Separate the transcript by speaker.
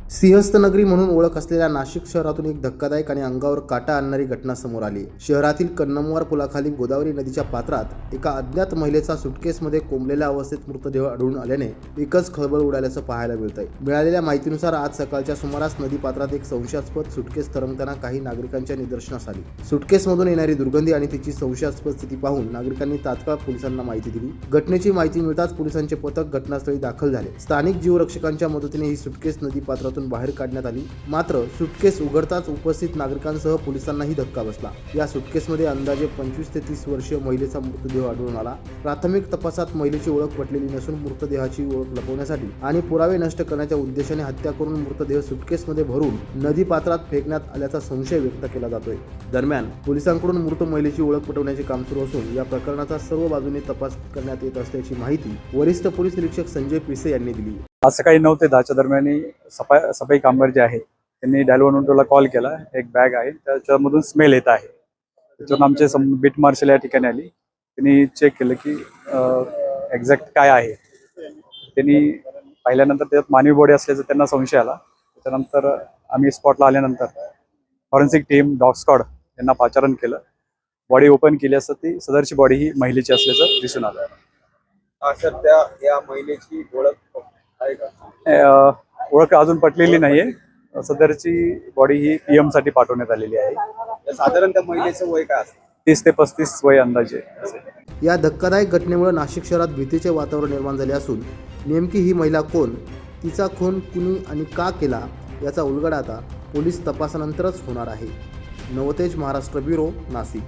Speaker 1: सिंहस्थ नगरी म्हणून ओळख असलेल्या नाशिक शहरातून एक धक्कादायक आणि अंगावर काटा आणणारी घटना समोर आली। शहरातील कन्नमवार पुलाखाली गोदावरी नदीच्या पात्रात एका अज्ञात महिलेचा सुटकेसमध्ये कोंबलेल्या अवस्थेत मृतदेह आढळून आल्याने एकच खळबळ उडाल्याचं पाहायला मिळतंय। मिळालेल्या माहितीनुसार आज सकाळच्या सुमारास नदी पात्रात एक संशयास्पद सुटकेस तरंगताना काही नागरिकांच्या निदर्शनास आली। सुटकेसमधून येणारी दुर्गंधी आणि तिची संशयास्पद स्थिती पाहून नागरिकांनी तात्काळ पोलिसांना माहिती दिली। घटनेची माहिती मिळताच पोलिसांचे पथक घटनास्थळी दाखल झाले। स्थानिक जीवरक्षकांच्या मदतीने ही सुटकेस नदी पात्रातून बाहेर काढण्यात आली। मात्र सुटकेस उघडताच उपस्थित नागरिकांसह पोलिसांनाही धक्का बसला। या सुटकेसमध्ये अंदाजे 25 ते 30 वर्षीय महिलेचा मृतदेह आढळून आला। प्राथमिक तपासात महिलेची ओळख पटलेली नसून मृतदेहाची ओळख लपवण्यासाठी आणि पुरावे नष्ट करण्याच्या उद्देशाने हत्या करून मृतदेह सुटकेसमध्ये भरून नदी पात्रात फेकण्यात आल्याचा संशय व्यक्त केला जातोय। दरम्यान पोलिसांकडून मृत महिलेची ओळख पटवण्याचे काम सुरू असून या प्रकरणाचा सर्व बाजूने तपास करण्यात येत असल्याची माहिती वरिष्ठ पोलीस निरीक्षक संजय पिसे यांनी दिली।
Speaker 2: आज सकाळी 9 ते 10च्या दरम्यान सफाई कामगार जे आहे त्यांनी डायल 112ला कॉल केला। एक बॅग आहे त्याच्यामधून स्मेल येत आहे। त्याच्यावरून आमचे बीट मार्शल या ठिकाणी आली। त्यांनी चेक केलं की एक्झॅक्ट काय आहे। त्यांनी पाहिल्यानंतर त्यात मानवी बॉडी असल्याचा त्यांना संशय आला। त्याच्यानंतर आम्ही स्पॉटला आल्यानंतर फॉरेन्सिक टीम डॉग स्क्वॉड यांना पाचारण केलं। बॉडी ओपन केली असता ती सदरची बॉडी ही महिलेची असल्याचं दिसून आलं।
Speaker 3: सर त्या या महिलेची ओळख आहे का?
Speaker 2: ओळख अजून पटलेली नाहीये। सदरची बॉडी ही पीएम साठी पाठवण्यात आलेली आहे।
Speaker 3: साधारण त्या महिलेचं वय काय असतं?
Speaker 2: 30 ते 35 वय अंदाजे।
Speaker 1: या धक्कादायक घटनेमुळे नाशिक शहरात भीतीचे वातावरण निर्माण झाले असून नेमकी ही महिला कोण, तिचा खून कुणी आणि का केला याचा उलगडा आता पोलीस तपासानंतरच होणार आहे। नवतेज महाराष्ट्र ब्युरो, नाशिक।